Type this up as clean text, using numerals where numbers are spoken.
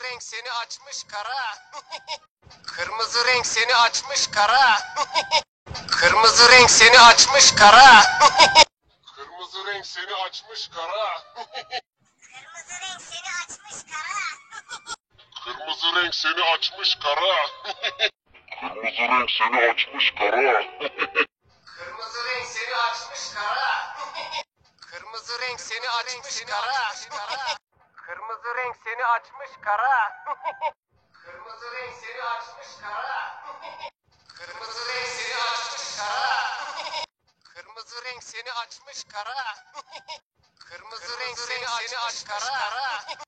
renk seni açmış kara. Kırmızı renk seni açmış kara. Kırmızı renk seni açmış kara. Kırmızı renk seni açmış kara. Kırmızı renk seni açmış kara. Kırmızı renk seni açmış kara. Kırmızı renk seni açmış kara. Kırmızı renk seni açmış kara. Kırmızı renk seni açmış kara. Kırmızı renk seni açmış kara. Kırmızı renk seni açmış kara. Kırmızı renk seni açmış kara. Kırmızı renk seni açmış kara. Kırmızı renk seni açmış kara.